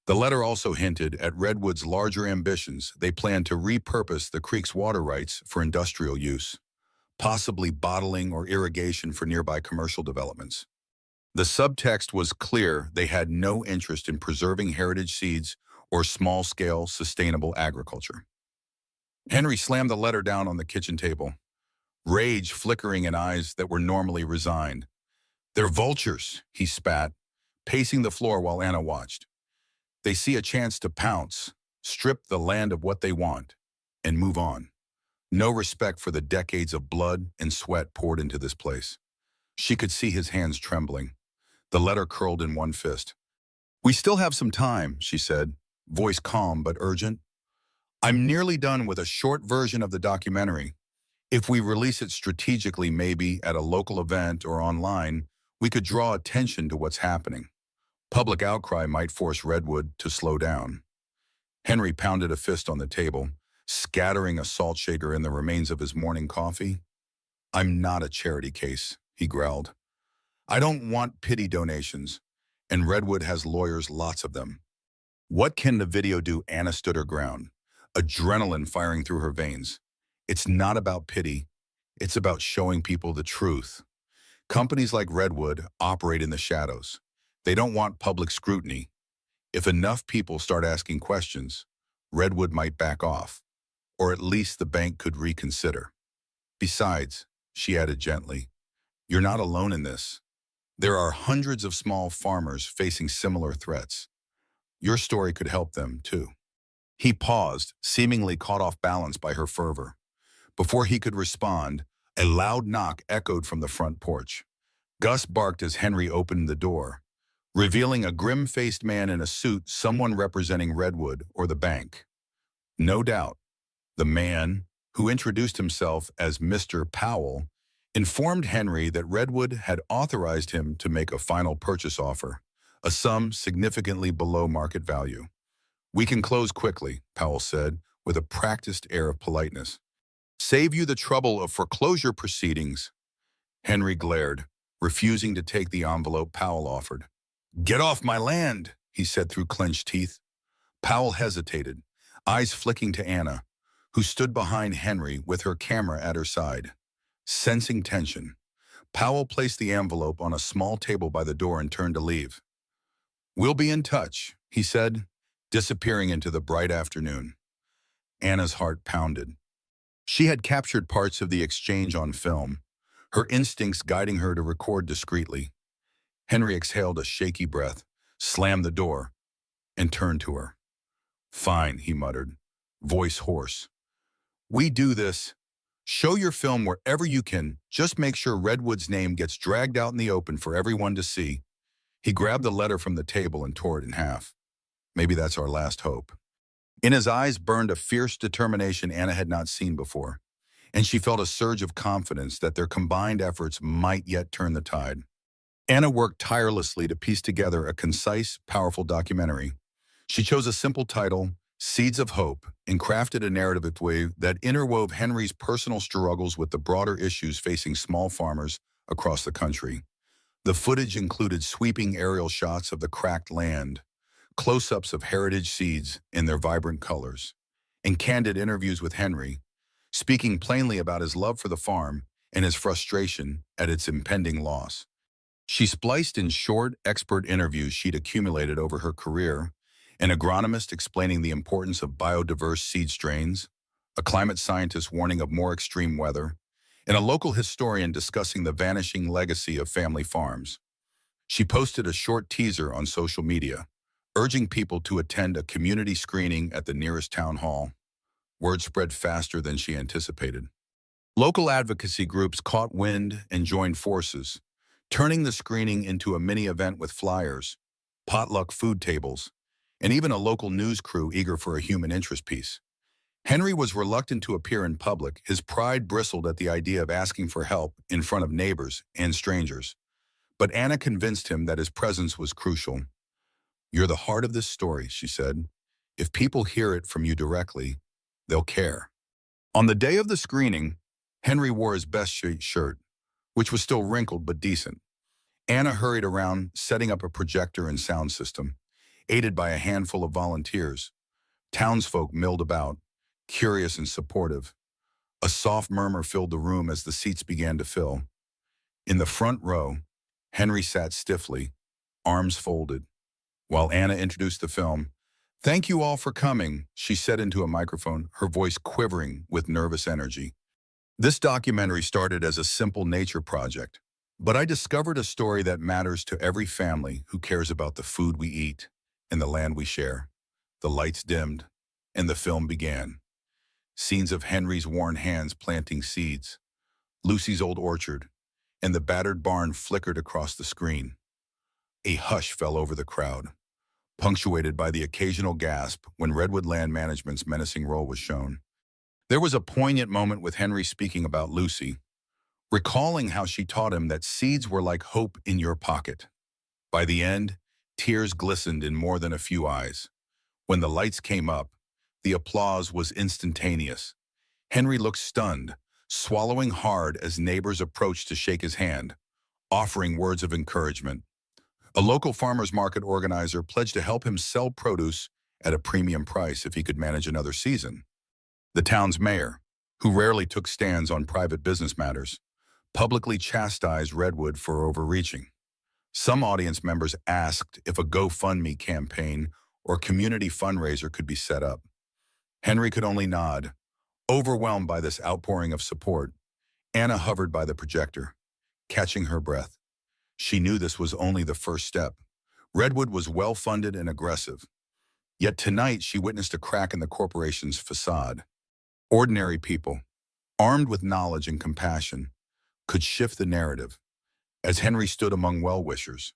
The letter also hinted at Redwood's larger ambitions. They planned to repurpose the creek's water rights for industrial use, possibly bottling or irrigation for nearby commercial developments. The subtext was clear: they had no interest in preserving heritage seeds or small-scale sustainable agriculture. Henry slammed the letter down on the kitchen table, rage flickering in eyes that were normally resigned. "They're vultures," he spat, pacing the floor while Anna watched. "They see a chance to pounce, strip the land of what they want, and move on. No respect for the decades of blood and sweat poured into this place." She could see his hands trembling. The letter curled in one fist. "We still have some time," she said, voice calm but urgent. "I'm nearly done with a short version of the documentary. If we release it strategically, maybe at a local event or online, we could draw attention to what's happening. Public outcry might force Redwood to slow down." Henry pounded a fist on the table, scattering a salt shaker in the remains of his morning coffee. "I'm not a charity case," he growled. "I don't want pity donations, and Redwood has lawyers, lots of them." "What can the video do?" Anna stood her ground, adrenaline firing through her veins. "It's not about pity. It's about showing people the truth. Companies like Redwood operate in the shadows. They don't want public scrutiny. If enough people start asking questions, Redwood might back off, or at least the bank could reconsider. Besides, she added gently, you're not alone in this. There are hundreds of small farmers facing similar threats. Your story could help them, too. He paused, seemingly caught off balance by her fervor. Before he could respond, a loud knock echoed from the front porch. Gus barked as Henry opened the door, revealing a grim-faced man in a suit, someone representing Redwood or the bank. No doubt, the man, who introduced himself as Mr. Powell, informed Henry that Redwood had authorized him to make a final purchase offer, a sum significantly below market value. We can close quickly, Powell said, with a practiced air of politeness. Save you the trouble of foreclosure proceedings. Henry glared, refusing to take the envelope Powell offered. Get off my land, he said through clenched teeth. Powell hesitated, eyes flicking to Anna, who stood behind Henry with her camera at her side. Sensing tension, Powell placed the envelope on a small table by the door and turned to leave. We'll be in touch, he said, disappearing into the bright afternoon. Anna's heart pounded. She had captured parts of the exchange on film, her instincts guiding her to record discreetly. Henry exhaled a shaky breath, slammed the door, and turned to her. Fine, he muttered, voice hoarse. We do this. Show your film wherever you can. Just make sure Redwood's name gets dragged out in the open for everyone to see. He grabbed the letter from the table and tore it in half. Maybe that's our last hope. In his eyes burned a fierce determination Anna had not seen before, and she felt a surge of confidence that their combined efforts might yet turn the tide. Anna worked tirelessly to piece together a concise, powerful documentary. She chose a simple title, Seeds of Hope, and crafted a narrative that interwove Henry's personal struggles with the broader issues facing small farmers across the country. The footage included sweeping aerial shots of the cracked land, close-ups of heritage seeds in their vibrant colors, and candid interviews with Henry, speaking plainly about his love for the farm and his frustration at its impending loss. She spliced in short, expert interviews she'd accumulated over her career, an agronomist explaining the importance of biodiverse seed strains, a climate scientist warning of more extreme weather, and a local historian discussing the vanishing legacy of family farms. She posted a short teaser on social media, urging people to attend a community screening at the nearest town hall. Word spread faster than she anticipated. Local advocacy groups caught wind and joined forces, turning the screening into a mini event with flyers, potluck food tables, and even a local news crew eager for a human interest piece. Henry was reluctant to appear in public. His pride bristled at the idea of asking for help in front of neighbors and strangers. But Anna convinced him that his presence was crucial. You're the heart of this story, she said. If people hear it from you directly, they'll care. On the day of the screening, Henry wore his best shirt, which was still wrinkled but decent. Anna hurried around, setting up a projector and sound system, aided by a handful of volunteers. Townsfolk milled about, curious and supportive. A soft murmur filled the room as the seats began to fill. In the front row, Henry sat stiffly, arms folded, while Anna introduced the film. Thank you all for coming, she said into a microphone, her voice quivering with nervous energy. This documentary started as a simple nature project, but I discovered a story that matters to every family who cares about the food we eat and the land we share. The lights dimmed, and the film began. Scenes of Henry's worn hands planting seeds, Lucy's old orchard, and the battered barn flickered across the screen. A hush fell over the crowd, punctuated by the occasional gasp when Redwood Land Management's menacing role was shown. There was a poignant moment with Henry speaking about Lucy, recalling how she taught him that seeds were like hope in your pocket. By the end, tears glistened in more than a few eyes. When the lights came up, the applause was instantaneous. Henry looked stunned, swallowing hard as neighbors approached to shake his hand, offering words of encouragement. A local farmers market organizer pledged to help him sell produce at a premium price if he could manage another season. The town's mayor, who rarely took stands on private business matters, publicly chastised Redwood for overreaching. Some audience members asked if a GoFundMe campaign or community fundraiser could be set up. Henry could only nod. Overwhelmed by this outpouring of support, Anna hovered by the projector, catching her breath. She knew this was only the first step. Redwood was well-funded and aggressive. Yet tonight she witnessed a crack in the corporation's facade. Ordinary people, armed with knowledge and compassion, could shift the narrative. As Henry stood among well-wishers,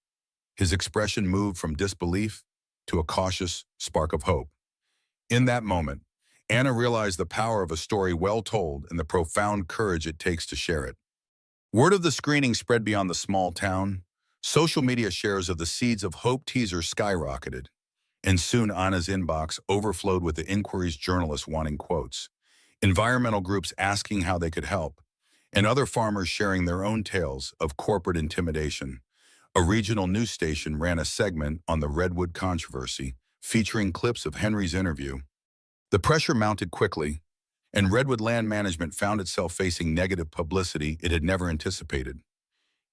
his expression moved from disbelief to a cautious spark of hope. In that moment, Anna realized the power of a story well told and the profound courage it takes to share it. Word of the screening spread beyond the small town. Social media shares of the Seeds of Hope teaser skyrocketed, and soon Anna's inbox overflowed with the inquiries, journalists wanting quotes, environmental groups asking how they could help, and other farmers sharing their own tales of corporate intimidation. A regional news station ran a segment on the Redwood controversy, featuring clips of Henry's interview. The pressure mounted quickly, and Redwood Land Management found itself facing negative publicity it had never anticipated.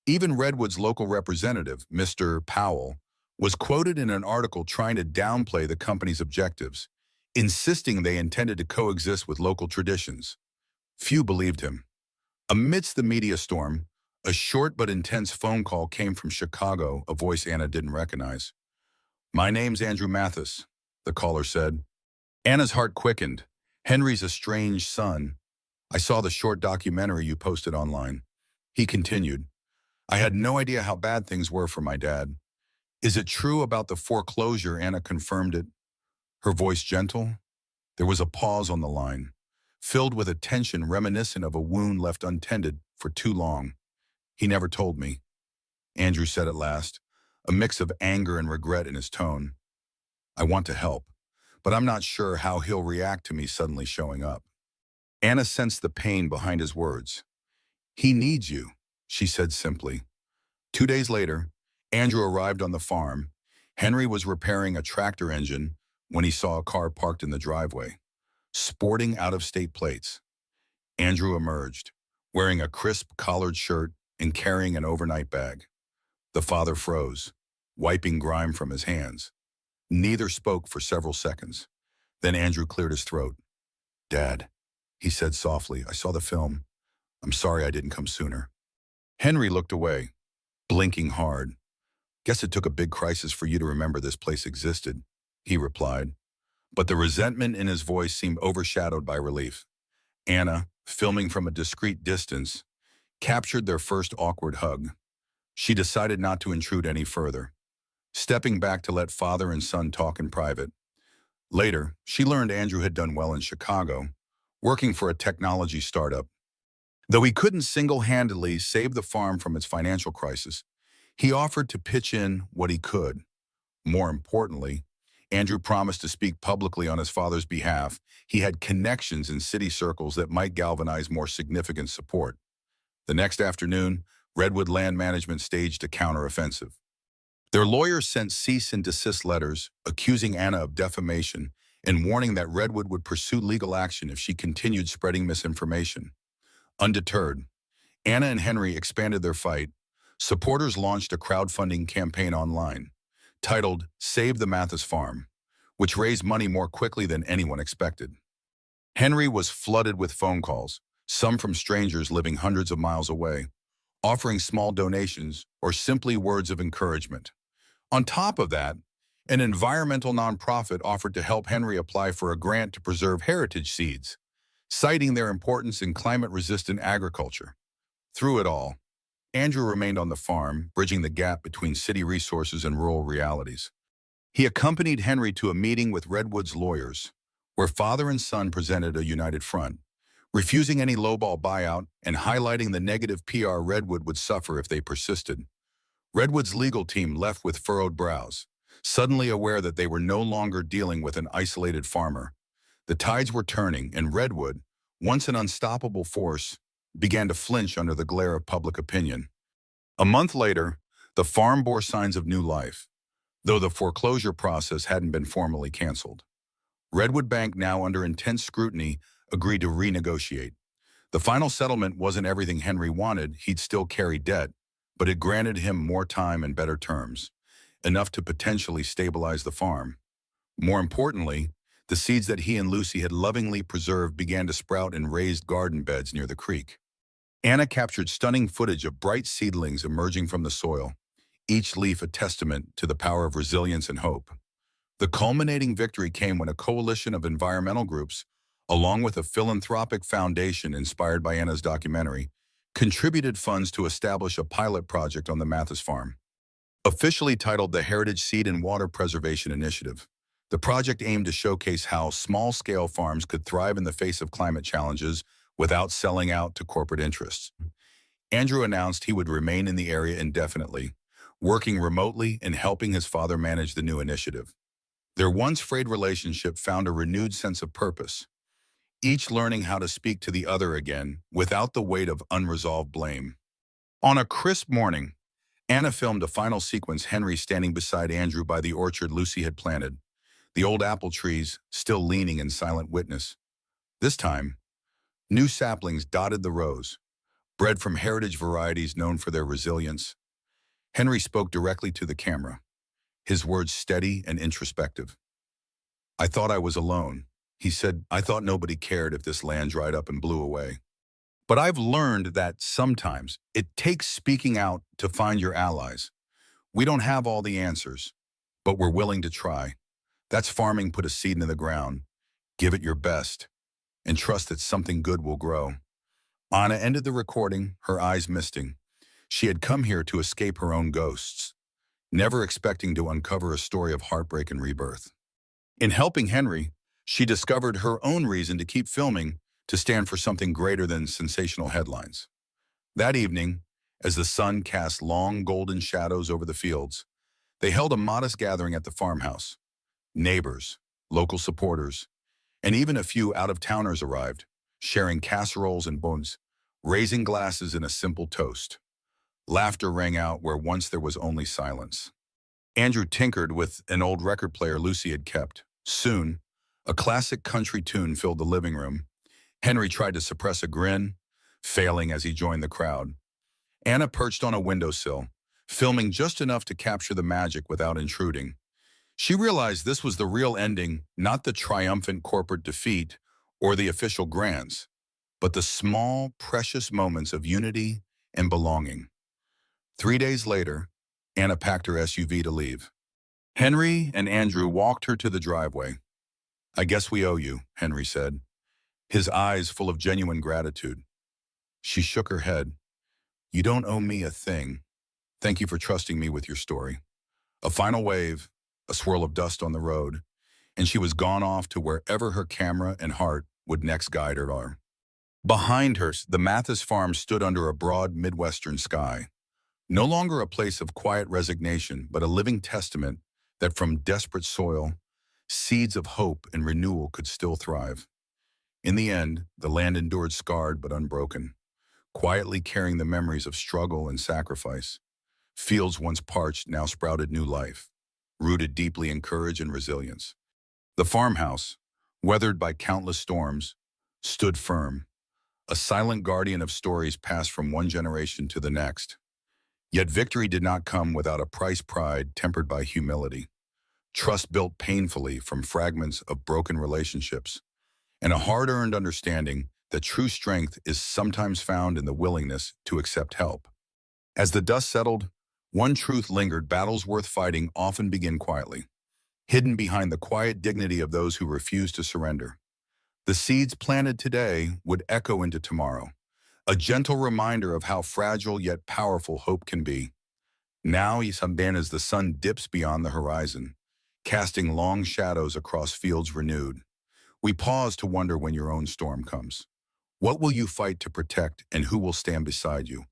Even Redwood's local representative, Mr. Powell, was quoted in an article trying to downplay the company's objectives, insisting they intended to coexist with local traditions. Few believed him. Amidst the media storm, a short but intense phone call came from Chicago, a voice Anna didn't recognize. "My name's Andrew Mathis," the caller said. Anna's heart quickened. "Henry's estranged son. I saw the short documentary you posted online." He continued, "I had no idea how bad things were for my dad. Is it true about the foreclosure?" Anna confirmed it, her voice gentle. There was a pause on the line, filled with a tension reminiscent of a wound left untended for too long. "He never told me," Andrew said at last, a mix of anger and regret in his tone. "I want to help, but I'm not sure how he'll react to me suddenly showing up." Anna sensed the pain behind his words. "He needs you," she said simply. 2 days later, Andrew arrived on the farm. Henry was repairing a tractor engine when he saw a car parked in the driveway, sporting out-of-state plates. Andrew emerged, wearing a crisp collared shirt and carrying an overnight bag. The father froze, wiping grime from his hands. Neither spoke for several seconds. Then Andrew cleared his throat. "Dad," he said softly, "I saw the film. I'm sorry I didn't come sooner." Henry looked away, blinking hard. "Guess it took a big crisis for you to remember this place existed," he replied. But the resentment in his voice seemed overshadowed by relief. Anna, filming from a discreet distance, captured their first awkward hug. She decided not to intrude any further, stepping back to let father and son talk in private. Later, she learned Andrew had done well in Chicago, working for a technology startup. Though he couldn't single-handedly save the farm from its financial crisis, he offered to pitch in what he could. More importantly, Andrew promised to speak publicly on his father's behalf. He had connections in city circles that might galvanize more significant support. The next afternoon, Redwood Land Management staged a counteroffensive. Their lawyers sent cease and desist letters accusing Anna of defamation and warning that Redwood would pursue legal action if she continued spreading misinformation. Undeterred, Anna and Henry expanded their fight. Supporters launched a crowdfunding campaign online, titled Save the Mathis Farm, which raised money more quickly than anyone expected. Henry was flooded with phone calls, some from strangers living hundreds of miles away, offering small donations or simply words of encouragement. On top of that, an environmental nonprofit offered to help Henry apply for a grant to preserve heritage seeds, citing their importance in climate-resistant agriculture. Through it all, Andrew remained on the farm, bridging the gap between city resources and rural realities. He accompanied Henry to a meeting with Redwood's lawyers, where father and son presented a united front, refusing any lowball buyout and highlighting the negative PR Redwood would suffer if they persisted. Redwood's legal team left with furrowed brows, suddenly aware that they were no longer dealing with an isolated farmer. The tides were turning, and Redwood, once an unstoppable force, began to flinch under the glare of public opinion. A month later, the farm bore signs of new life, though the foreclosure process hadn't been formally canceled. Redwood Bank, now under intense scrutiny, agreed to renegotiate. The final settlement wasn't everything Henry wanted. He'd still carry debt, but it granted him more time and better terms, enough to potentially stabilize the farm. More importantly, The seeds that he and Lucy had lovingly preserved began to sprout in raised garden beds near the creek. Anna captured stunning footage of bright seedlings emerging from the soil, each leaf a testament to the power of resilience and hope. The culminating victory came when a coalition of environmental groups, along with a philanthropic foundation inspired by Anna's documentary, contributed funds to establish a pilot project on the Mathis farm. Officially titled the Heritage Seed and Water Preservation Initiative, the project aimed to showcase how small-scale farms could thrive in the face of climate challenges without selling out to corporate interests. Andrew announced he would remain in the area indefinitely, working remotely and helping his father manage the new initiative. Their once frayed relationship found a renewed sense of purpose, each learning how to speak to the other again without the weight of unresolved blame. On a crisp morning, Anna filmed a final sequence, Henry standing beside Andrew by the orchard Lucy had planted, the old apple trees still leaning in silent witness. This time, new saplings dotted the rows, bred from heritage varieties known for their resilience. Henry spoke directly to the camera, his words steady and introspective. "I thought I was alone," he said. "I thought nobody cared if this land dried up and blew away. But I've learned that sometimes it takes speaking out to find your allies. We don't have all the answers, but we're willing to try. That's farming. Put a seed in the ground, give it your best, and trust that something good will grow." Anna ended the recording, her eyes misting. She had come here to escape her own ghosts, never expecting to uncover a story of heartbreak and rebirth. In helping Henry, she discovered her own reason to keep filming, to stand for something greater than sensational headlines. That evening, as the sun cast long golden shadows over the fields, they held a modest gathering at the farmhouse. Neighbors, local supporters, and even a few out-of-towners arrived, sharing casseroles and bones, raising glasses in a simple toast. Laughter rang out where once there was only silence. Andrew tinkered with an old record player Lucy had kept. Soon, a classic country tune filled the living room. Henry tried to suppress a grin, failing as he joined the crowd. Anna perched on a windowsill, filming just enough to capture the magic without intruding. She realized this was the real ending, not the triumphant corporate defeat or the official grants, but the small, precious moments of unity and belonging. 3 days later, Anna packed her SUV to leave. Henry and Andrew walked her to the driveway. "I guess we owe you," Henry said, his eyes full of genuine gratitude. She shook her head. "You don't owe me a thing. Thank you for trusting me with your story." A final wave, a swirl of dust on the road, and she was gone off to wherever her camera and heart would next guide her. Behind her, the Mathis farm stood under a broad Midwestern sky. No longer a place of quiet resignation, but a living testament that from desperate soil, seeds of hope and renewal could still thrive. In the end, the land endured scarred but unbroken, quietly carrying the memories of struggle and sacrifice. Fields once parched now sprouted new life, rooted deeply in courage and resilience. The farmhouse, weathered by countless storms, stood firm, a silent guardian of stories passed from one generation to the next. Yet victory did not come without a price, pride tempered by humility, trust built painfully from fragments of broken relationships, and a hard-earned understanding that true strength is sometimes found in the willingness to accept help. As the dust settled, one truth lingered: battles worth fighting often begin quietly, hidden behind the quiet dignity of those who refuse to surrender. The seeds planted today would echo into tomorrow, a gentle reminder of how fragile yet powerful hope can be. Now, Isabin, as the sun dips beyond the horizon, casting long shadows across fields renewed, we pause to wonder when your own storm comes. What will you fight to protect, and who will stand beside you?